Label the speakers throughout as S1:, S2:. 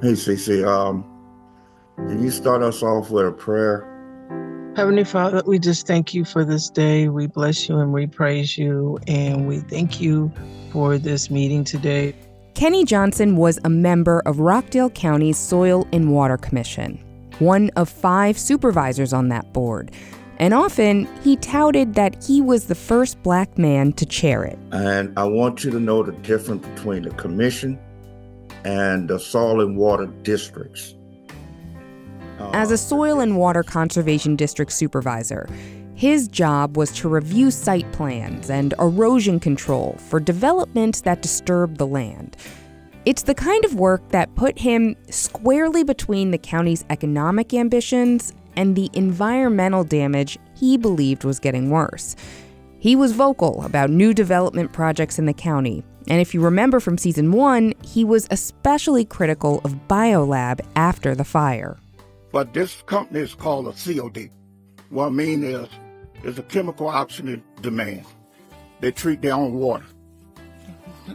S1: Hey, Cece, can you start us off with a prayer?
S2: Heavenly Father, we just thank you for this day. We bless you and we praise you, and we thank you for this meeting today.
S3: Kenny Johnson was a member of Rockdale County's Soil and Water Commission, one of 5 supervisors on that board, and often he touted that he was the first black man to chair it.
S1: And I want you to know the difference between the commission and the soil and water districts.
S3: As a Soil and Water Conservation District supervisor, his job was to review site plans and erosion control for developments that disturbed the land. It's the kind of work that put him squarely between the county's economic ambitions and the environmental damage he believed was getting worse. He was vocal about new development projects in the county, and if you remember from season 1, he was especially critical of BioLab after the fire.
S4: But this company is called a COD. What I mean is, it's a chemical oxygen demand. They treat their own water.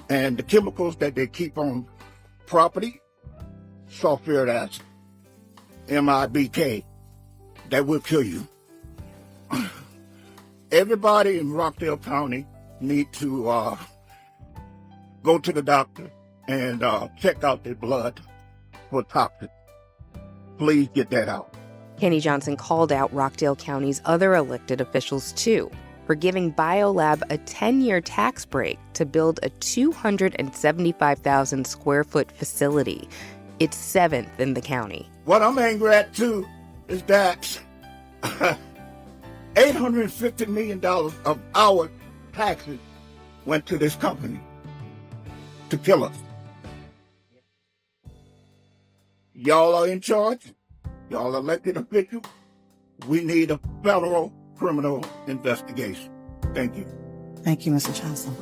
S4: And the chemicals that they keep on property, sulfuric acid, MIBK, that will kill you. Everybody in Rockdale County need to go to the doctor and check out their blood for toxins. Please get that out.
S3: Kenny Johnson called out Rockdale County's other elected officials, too, for giving BioLab a 10-year tax break to build a 275,000 square foot facility. It's 7th in the county.
S4: What I'm angry at, too, is that $850 million of our taxes went to this company to kill us. Y'all are in charge. Y'all elected officials. We need a federal criminal investigation. Thank you.
S5: Thank you, Mr. Johnson.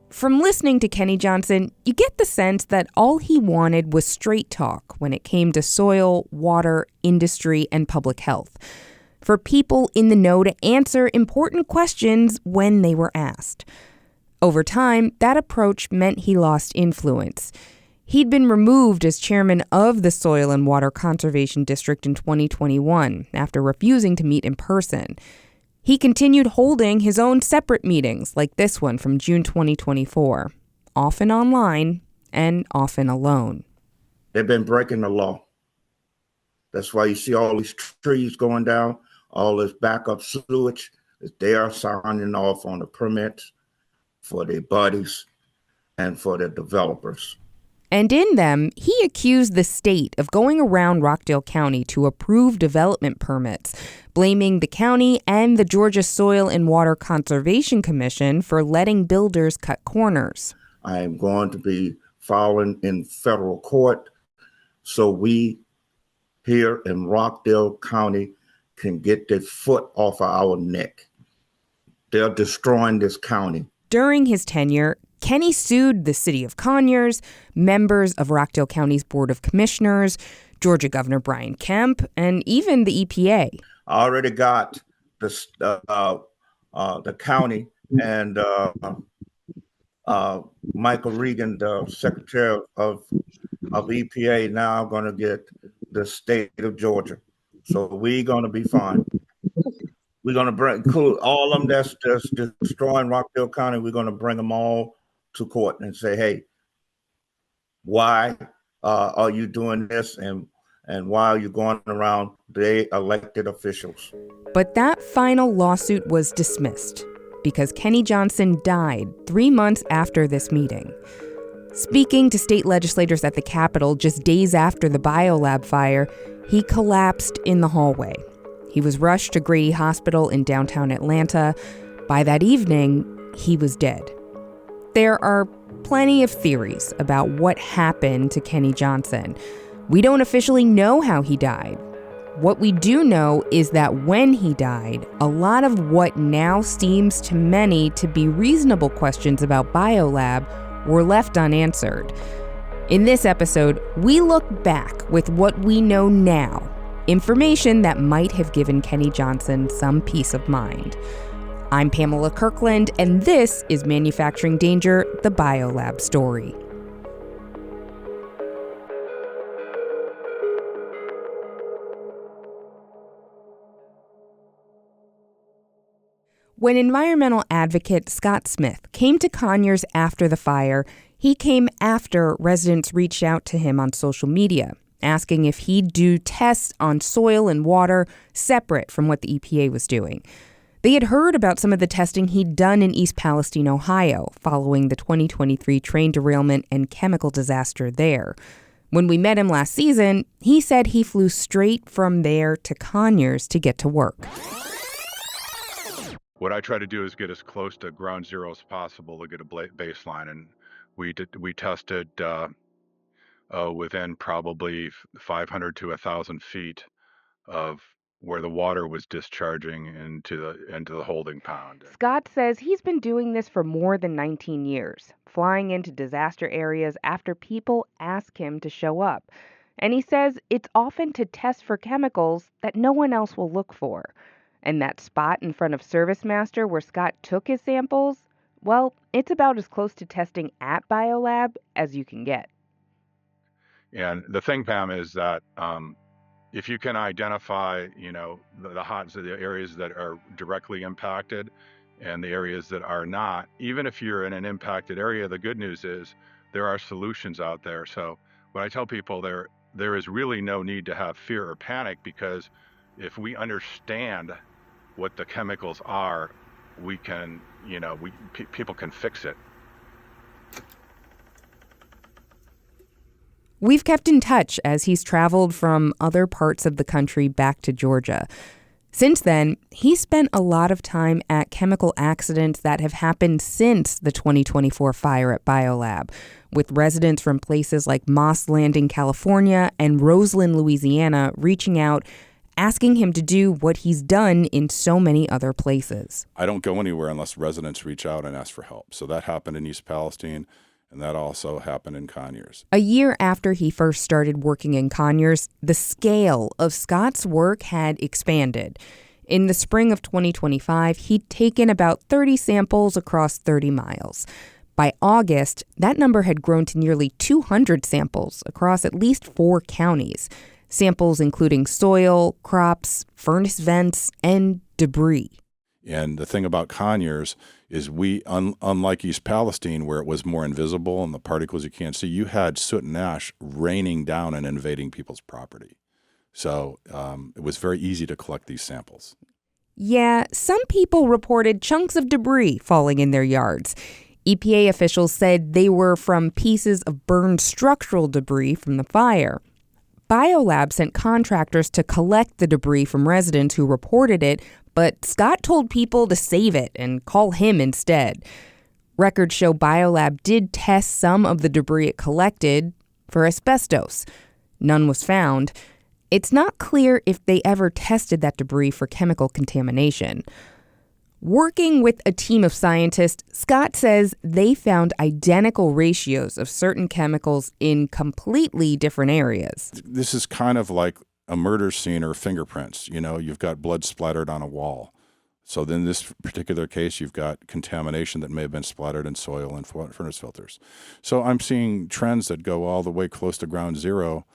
S3: From listening to Kenny Johnson, you get the sense that all he wanted was straight talk when it came to soil, water, industry, and public health. For people in the know to answer important questions when they were asked. Over time, that approach meant he lost influence. He'd been removed as chairman of the Soil and Water Conservation District in 2021 after refusing to meet in person. He continued holding his own separate meetings like this one from June 2024, often online and often alone.
S1: They've been breaking the law. That's why you see all these trees going down, all this backup sewage. They are signing off on the permits for their buddies and for the developers.
S3: And in them, he accused the state of going around Rockdale County to approve development permits, blaming the county and the Georgia Soil and Water Conservation Commission for letting builders cut corners.
S1: I am going to be filing in federal court so we here in Rockdale County can get their foot off of our neck. They're destroying this county.
S3: During his tenure, Kenny sued the city of Conyers, members of Rockdale County's Board of Commissioners, Georgia Governor Brian Kemp, and even the EPA.
S1: I already got the county and Michael Regan, the Secretary of EPA. Now I'm going to get the state of Georgia. So we're going to be fine. We're going to include all of them that's destroying Rockdale County. We're going to bring them all to court and say, hey, why are you doing this? And why are you going around the elected officials?
S3: But that final lawsuit was dismissed because Kenny Johnson died 3 months after this meeting. Speaking to state legislators at the Capitol just days after the BioLab fire, he collapsed in the hallway. He was rushed to Grady Hospital in downtown Atlanta. By that evening, he was dead. There are plenty of theories about what happened to Kenny Johnson. We don't officially know how he died. What we do know is that when he died, a lot of what now seems to many to be reasonable questions about BioLab were left unanswered. In this episode, we look back with what we know now, information that might have given Kenny Johnson some peace of mind. I'm Pamela Kirkland, and this is Manufacturing Danger, the BioLab story. When environmental advocate Scott Smith came to Conyers after the fire, he came after residents reached out to him on social media, asking if he'd do tests on soil and water separate from what the EPA was doing. They had heard about some of the testing he'd done in East Palestine, Ohio, following the 2023 train derailment and chemical disaster there. When we met him last season, he said he flew straight from there to Conyers to get to work.
S5: What I try to do is get as close to ground zero as possible to get a baseline, and we tested within probably 500 to 1,000 feet of where the water was discharging into the holding pond.
S3: Scott says he's been doing this for more than 19 years, flying into disaster areas after people ask him to show up. And he says it's often to test for chemicals that no one else will look for. And that spot in front of ServiceMaster where Scott took his samples, well, it's about as close to testing at BioLab as you can get.
S5: And the thing, Pam, is that if you can identify, the areas that are directly impacted and the areas that are not, even if you're in an impacted area, the good news is there are solutions out there. So what I tell people, there is really no need to have fear or panic, because if we understand what the chemicals are, we can, people can fix it.
S3: We've kept in touch as he's traveled from other parts of the country back to Georgia. Since then, he's spent a lot of time at chemical accidents that have happened since the 2024 fire at BioLab, with residents from places like Moss Landing, California, and Roseland, Louisiana, reaching out, asking him to do what he's done in so many other places.
S6: I don't go anywhere unless residents reach out and ask for help. So that happened in East Palestine, and that also happened in Conyers.
S3: A year after he first started working in Conyers, the scale of Scott's work had expanded. In the spring of 2025, he'd taken about 30 samples across 30 miles. By August, that number had grown to nearly 200 samples across at least 4 counties. Samples including soil, crops, furnace vents, and debris.
S6: And the thing about Conyers is we, unlike East Palestine, where it was more invisible and the particles you can't see, you had soot and ash raining down and invading people's property. So it was very easy to collect these samples.
S3: Yeah, some people reported chunks of debris falling in their yards. EPA officials said they were from pieces of burned structural debris from the fire. BioLab sent contractors to collect the debris from residents who reported it, but Scott told people to save it and call him instead. Records show BioLab did test some of the debris it collected for asbestos. None was found. It's not clear if they ever tested that debris for chemical contamination. Working with a team of scientists, Scott says they found identical ratios of certain chemicals in completely different areas.
S6: This is kind of like a murder scene or fingerprints. You've got blood splattered on a wall. So in this particular case, you've got contamination that may have been splattered in soil and furnace filters. So I'm seeing trends that go all the way close to ground zero,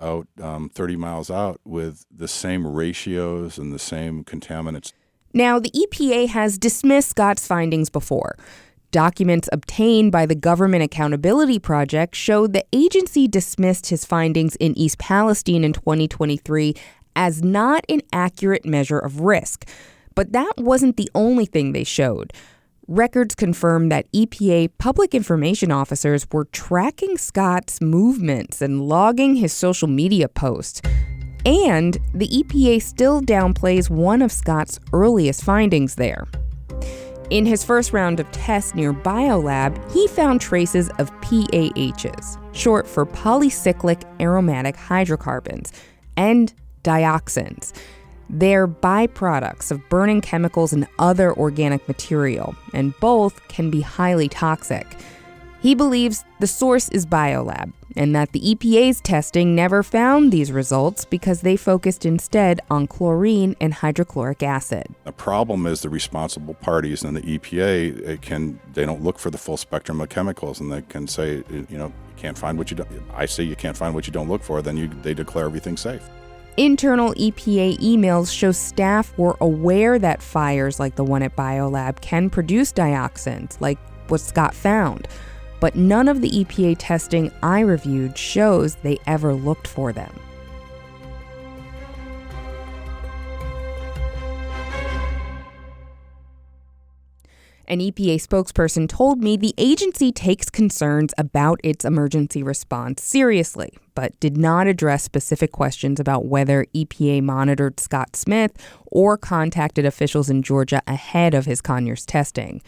S6: out 30 miles out, with the same ratios and the same contaminants.
S3: Now, the EPA has dismissed Scott's findings before. Documents obtained by the Government Accountability Project showed the agency dismissed his findings in East Palestine in 2023 as not an accurate measure of risk. But that wasn't the only thing they showed. Records confirm that EPA public information officers were tracking Scott's movements and logging his social media posts. And the EPA still downplays one of Scott's earliest findings there. In his first round of tests near BioLab, he found traces of PAHs, short for polycyclic aromatic hydrocarbons, and dioxins. They're byproducts of burning chemicals and other organic material, and both can be highly toxic. He believes the source is BioLab, and that the EPA's testing never found these results because they focused instead on chlorine and hydrochloric acid.
S6: The problem is the responsible parties and the EPA they don't look for the full spectrum of chemicals, and they can say, you can't find what you don't. I say you can't find what you don't look for, then they declare everything safe.
S3: Internal EPA emails show staff were aware that fires like the one at BioLab can produce dioxins, like what Scott found. But none of the EPA testing I reviewed shows they ever looked for them. An EPA spokesperson told me the agency takes concerns about its emergency response seriously, but did not address specific questions about whether EPA monitored Scott Smith or contacted officials in Georgia ahead of his Conyers testing.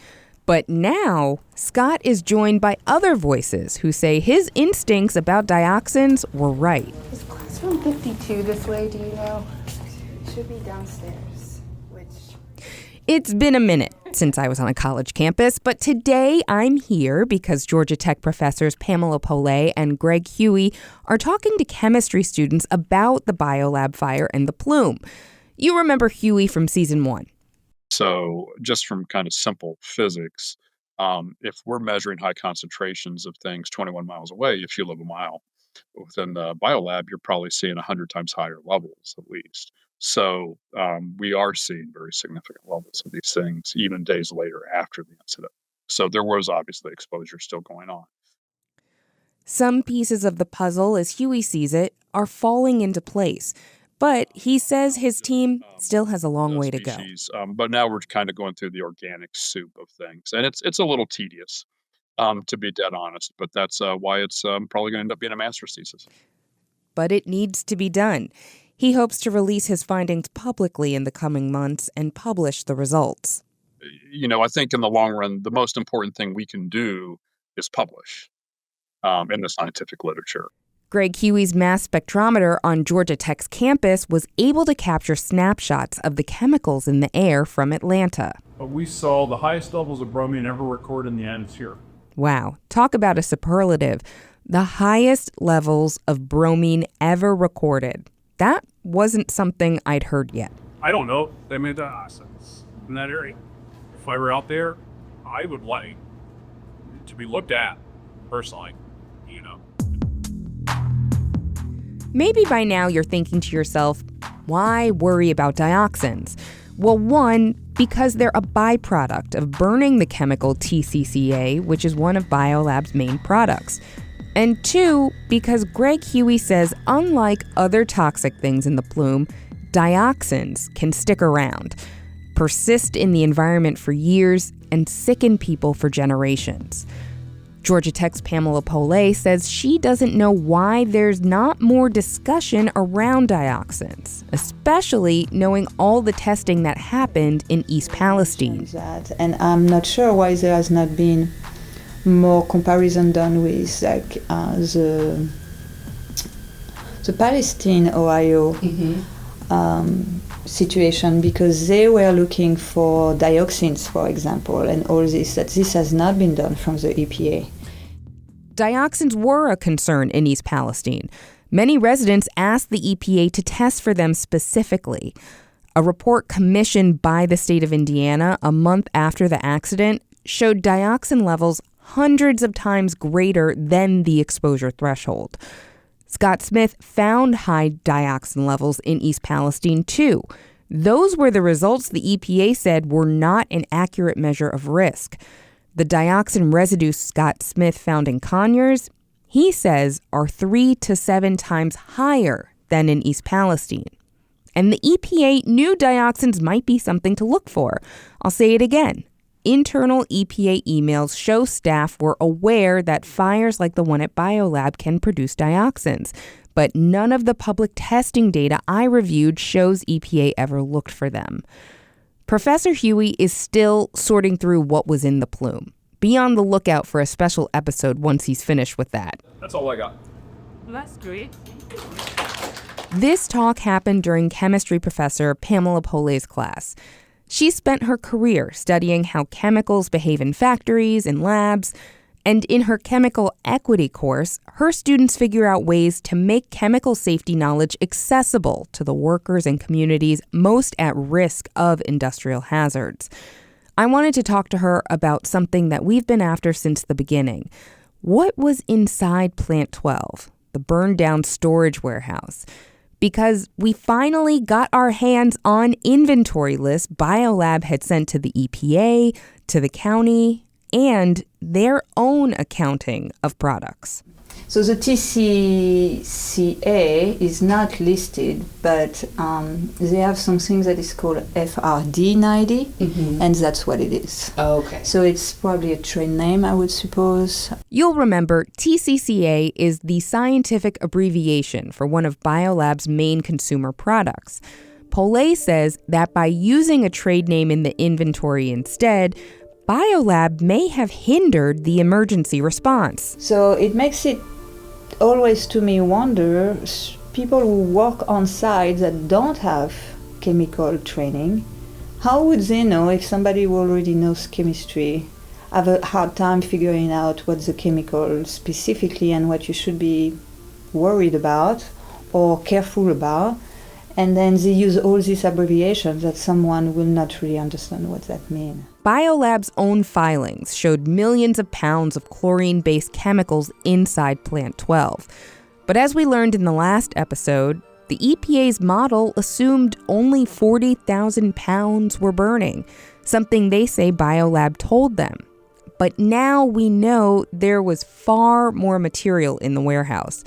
S3: But now, Scott is joined by other voices who say his instincts about dioxins were right.
S7: Is classroom 52 this way, do you know? It should be downstairs,
S3: It's been a minute since I was on a college campus, but today I'm here because Georgia Tech professors Pamela Polley and Greg Huey are talking to chemistry students about the BioLab fire and the plume. You remember Huey from season 1.
S8: So just from kind of simple physics, if we're measuring high concentrations of things 21 miles away, if you live a mile within the BioLab, you're probably seeing 100 times higher levels at least. So we are seeing very significant levels of these things even days later after the incident. So there was obviously exposure still going on.
S3: Some pieces of the puzzle, as Huey sees it, are falling into place. But he says his team still has a long way to go.
S8: But now we're kind of going through the organic soup of things. And it's a little tedious, to be dead honest. But that's why it's probably going to end up being a master's thesis.
S3: But it needs to be done. He hopes to release his findings publicly in the coming months and publish the results.
S8: I think in the long run, the most important thing we can do is publish in the scientific literature.
S3: Greg Huey's mass spectrometer on Georgia Tech's campus was able to capture snapshots of the chemicals in the air from Atlanta.
S9: We saw the highest levels of bromine ever recorded in the atmosphere.
S3: Wow, talk about a superlative. The highest levels of bromine ever recorded. That wasn't something I'd heard yet.
S9: I don't know. They made dioxins in that area. If I were out there, I would like to be looked at personally,
S3: Maybe by now you're thinking to yourself, why worry about dioxins? Well, one, because they're a byproduct of burning the chemical TCCA, which is one of BioLab's main products. And two, because Greg Huey says unlike other toxic things in the plume, dioxins can stick around, persist in the environment for years, and sicken people for generations. Georgia Tech's Pamela Polley says she doesn't know why there's not more discussion around dioxins, especially knowing all the testing that happened in East Palestine.
S7: And I'm not sure why there has not been more comparison done with the Palestine, Ohio situation, because they were looking for dioxins, for example, and all this, that this has not been done from the EPA.
S3: Dioxins were a concern in East Palestine. Many residents asked the EPA to test for them specifically. A report commissioned by the state of Indiana a month after the accident showed dioxin levels hundreds of times greater than the exposure threshold. Scott Smith found high dioxin levels in East Palestine, too. Those were the results the EPA said were not an accurate measure of risk. The dioxin residue Scott Smith found in Conyers, he says, are 3 to 7 times higher than in East Palestine. And the EPA knew dioxins might be something to look for. I'll say it again. Internal EPA emails show staff were aware that fires like the one at BioLab can produce dioxins, but none of the public testing data I reviewed shows EPA ever looked for them. Professor Huey is still sorting through what was in the plume. Be on the lookout for a special episode once he's finished with that.
S9: That's all I got.
S10: That's great.
S3: This talk happened during chemistry professor Pamela Polley's class. She spent her career studying how chemicals behave in factories and labs, And in her chemical equity course, her students figure out ways to make chemical safety knowledge accessible to the workers and communities most at risk of industrial hazards. I wanted to talk to her about something that we've been after since the beginning. What was inside Plant 12, the burned-down storage warehouse? Because we finally got our hands on inventory lists BioLab had sent to the EPA, to the county, and their own accounting of products.
S7: So the TCCA is not listed, but they have something that is called FRD 90, and that's what it is.
S10: Oh, okay.
S7: So it's probably a trade name, I would suppose.
S3: You'll remember TCCA is the scientific abbreviation for one of BioLab's main consumer products. Polay says that by using a trade name in the inventory instead, BioLab may have hindered the emergency response.
S7: So it makes it always to me wonder, people who work on sites that don't have chemical training, how would they know if somebody who already knows chemistry have a hard time figuring out what's the chemical specifically and what you should be worried about or careful about, and then they use all these abbreviations that someone will not really understand what that means.
S3: BioLab's own filings showed millions of pounds of chlorine-based chemicals inside Plant 12. But as we learned in the last episode, the EPA's model assumed only 40,000 pounds were burning, something they say BioLab told them. But now we know there was far more material in the warehouse.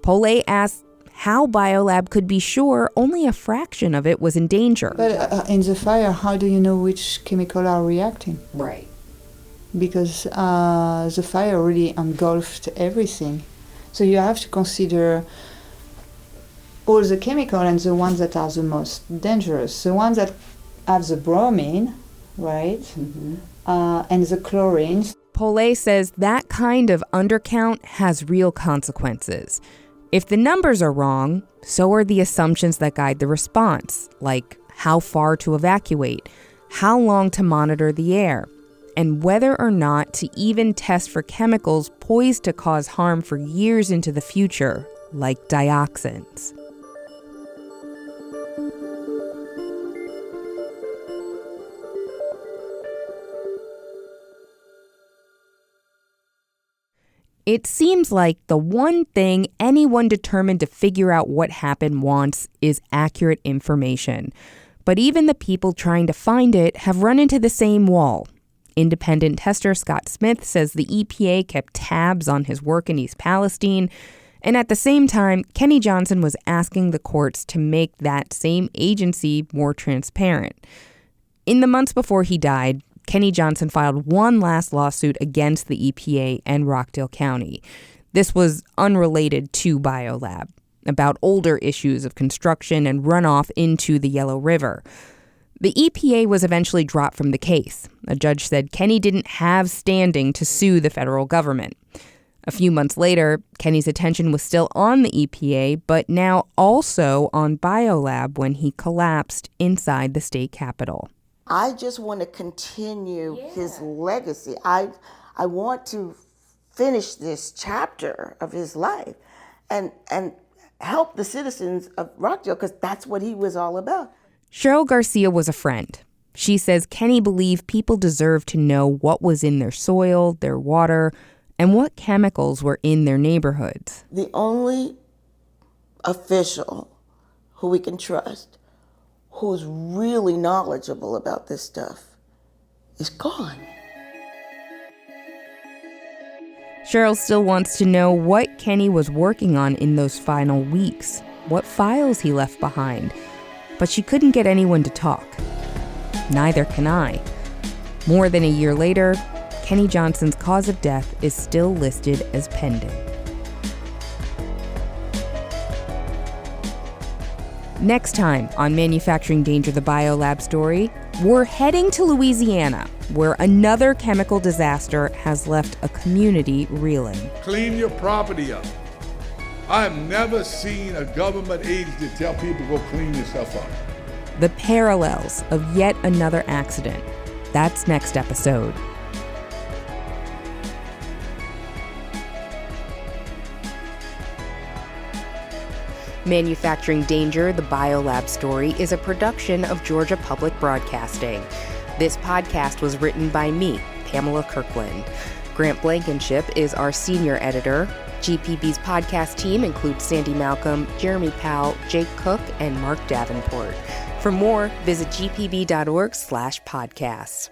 S3: Polay asked how BioLab could be sure only a fraction of it was in danger.
S7: But in the fire, how do you know which chemical are reacting?
S10: Right.
S7: Because the fire really engulfed everything. So you have to consider all the chemical and the ones that are the most dangerous. The ones that have the bromine, right, and the chlorines.
S3: Polay says that kind of undercount has real consequences. If the numbers are wrong, so are the assumptions that guide the response, like how far to evacuate, how long to monitor the air, and whether or not to even test for chemicals poised to cause harm for years into the future, like dioxins. It seems like the one thing anyone determined to figure out what happened wants is accurate information. But even the people trying to find it have run into the same wall. Independent tester Scott Smith says the EPA kept tabs on his work in East Palestine, and at the same time, Kenny Johnson was asking the courts to make that same agency more transparent. In the months before he died, Kenny Johnson filed one last lawsuit against the EPA and Rockdale County. This was unrelated to BioLab, about older issues of construction and runoff into the Yellow River. The EPA was eventually dropped from the case. A judge said Kenny didn't have standing to sue the federal government. A few months later, Kenny's attention was still on the EPA, but now also on BioLab when he collapsed inside the state capitol.
S10: I just want to continue his legacy. I want to finish this chapter of his life and help the citizens of Rockdale, because that's what he was all about.
S3: Cheryl Garcia was a friend. She says Kenny believed people deserve to know what was in their soil, their water, and what chemicals were in their neighborhoods.
S10: The only official who we can trust, who's really knowledgeable about this stuff, is gone.
S3: Cheryl still wants to know what Kenny was working on in those final weeks, what files he left behind, but she couldn't get anyone to talk. Neither can I. More than a year later, Kenny Johnson's cause of death is still listed as pending. Next time on Manufacturing Danger, the BioLab story, we're heading to Louisiana, where another chemical disaster has left a community reeling.
S11: Clean your property up. I have never seen a government agency tell people to go clean yourself up.
S3: The parallels of yet another accident. That's next episode. Manufacturing Danger, the Biolab story, is a production of Georgia Public Broadcasting. This podcast was written by me, Pamela Kirkland. Grant Blankenship is our senior editor. GPB's podcast team includes Sandy Malcolm, Jeremy Powell, Jake Cook, and Mark Davenport. For more, visit gpb.org/podcasts.